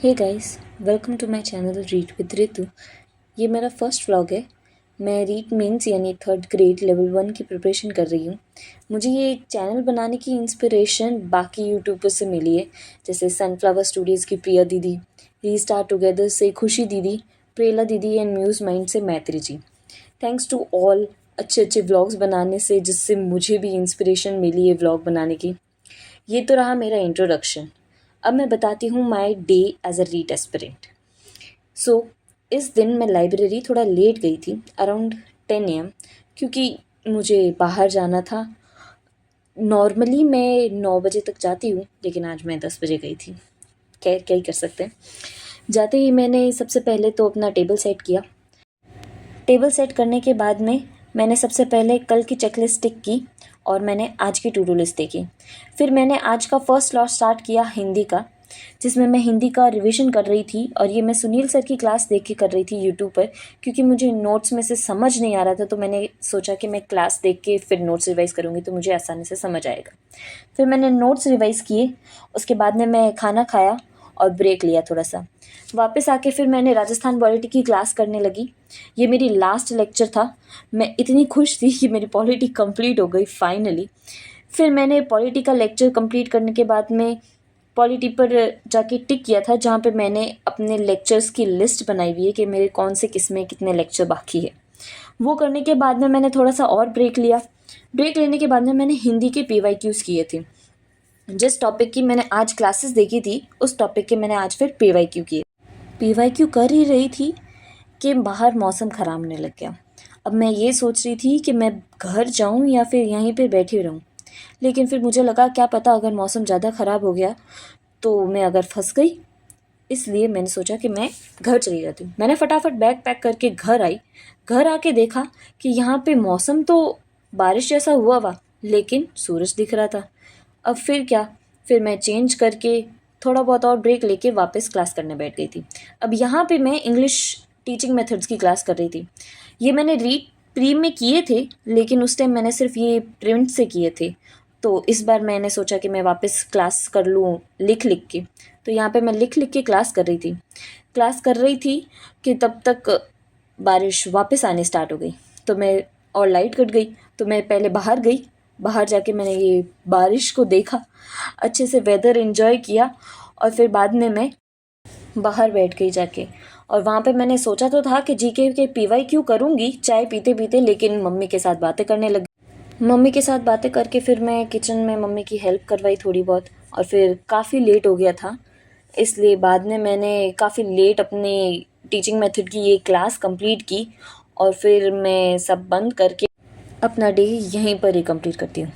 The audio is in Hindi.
Hey guys, welcome to my channel read with Ritu. ये मेरा फर्स्ट व्लॉग है। मैं रीड मीन्स यानी थर्ड ग्रेड लेवल 1 की प्रिपरेशन कर रही हूँ। मुझे ये चैनल बनाने की इंस्पिरेशन बाकी यूट्यूबर्स से मिली है, जैसे सनफ्लावर स्टूडियोज़ की प्रिया दीदी, रीस्टार्ट टुगेदर से खुशी दीदी, प्रेला दीदी एंड म्यूज़ माइंड से मैत्री जी। थैंक्स टू ऑल अच्छे अच्छे व्लॉग्स बनाने से, जिससे मुझे भी इंस्पिरेशन मिली है व्लॉग बनाने की। ये तो रहा मेरा इंट्रोडक्शन। अब मैं बताती हूँ my day as a read aspirant. So इस दिन मैं लाइब्रेरी थोड़ा लेट गई थी, अराउंड 10 AM, क्योंकि मुझे बाहर जाना था। नॉर्मली मैं 9 बजे तक जाती हूँ, लेकिन आज मैं 10 बजे गई थी। क्या क्या ही कर सकते हैं। जाते ही मैंने सबसे पहले तो अपना टेबल सेट किया। टेबल सेट करने के बाद में मैंने सबसे पहले कल की चेकलिस्ट टिक की और मैंने आज की टू डू लिस्ट देखी। फिर मैंने आज का फर्स्ट लॉट स्टार्ट किया हिंदी का, जिसमें मैं हिंदी का रिवीजन कर रही थी। और ये मैं सुनील सर की क्लास देख के कर रही थी यूट्यूब पर, क्योंकि मुझे नोट्स में से समझ नहीं आ रहा था। तो मैंने सोचा कि मैं क्लास देख के फिर नोट्स रिवाइज़ करूँगी तो मुझे आसानी से समझ आएगा। फिर मैंने नोट्स रिवाइज़ किए। उसके बाद में मैं खाना खाया और ब्रेक लिया थोड़ा सा। वापस आके फिर मैंने राजस्थान पॉलिटी की क्लास करने लगी। ये मेरी लास्ट लेक्चर था। मैं इतनी खुश थी कि मेरी पॉलिटी कंप्लीट हो गई फाइनली। फिर मैंने पॉलिटी का लेक्चर कंप्लीट करने के बाद में पॉलिटी पर जाके टिक किया था, जहाँ पे मैंने अपने लेक्चर्स की लिस्ट बनाई हुई है कि मेरे कौन से किस में कितने लेक्चर बाकी है। वो करने के बाद में मैंने थोड़ा सा और ब्रेक लिया। ब्रेक लेने के बाद में मैंने हिंदी के PYQs किए थे। जिस टॉपिक की मैंने आज क्लासेस देखी थी, उस टॉपिक के मैंने आज फिर PYQ किए। PYQ कर ही रही थी कि बाहर मौसम ख़राब होने लग गया। अब मैं ये सोच रही थी कि मैं घर जाऊं या फिर यहीं पे बैठी रहूं, लेकिन फिर मुझे लगा क्या पता अगर मौसम ज़्यादा ख़राब हो गया तो मैं अगर फंस गई। इसलिए मैंने सोचा कि मैं घर चली जाती हूँ। मैंने फटाफट बैग पैक करके घर आई। घर आके देखा कि यहाँ पे मौसम तो बारिश जैसा हुआ हुआ, लेकिन सूरज दिख रहा था। अब फिर क्या, फिर मैं चेंज करके थोड़ा बहुत और ब्रेक लेके वापस क्लास करने बैठ गई थी। अब यहाँ पे मैं इंग्लिश टीचिंग मेथड्स की क्लास कर रही थी। ये मैंने रीड प्री में किए थे, लेकिन उस टाइम मैंने सिर्फ ये प्रिंट से किए थे। तो इस बार मैंने सोचा कि मैं वापस क्लास कर लूँ लिख लिख के। तो यहाँ पे मैं लिख लिख के क्लास कर रही थी। क्लास कर रही थी कि तब तक बारिश वापस आने स्टार्ट हो गई। तो मैं और लाइट कट गई। तो मैं पहले बाहर गई। बाहर जाके मैंने ये बारिश को देखा, अच्छे से वेदर एंजॉय किया। और फिर बाद में मैं बाहर बैठ गई जाके। और वहाँ पे मैंने सोचा तो था कि GK के PYQ करूँगी चाय पीते पीते, लेकिन मम्मी के साथ बातें करने लगी। मम्मी के साथ बातें करके फिर मैं किचन में मम्मी की हेल्प करवाई थोड़ी बहुत। और फिर काफ़ी लेट हो गया था, इसलिए बाद में मैंने काफ़ी लेट अपनी टीचिंग मेथड की ये क्लास कंप्लीट की। और फिर मैं सब बंद करके अपना डे यहीं पर ही कंप्लीट करती हूँ।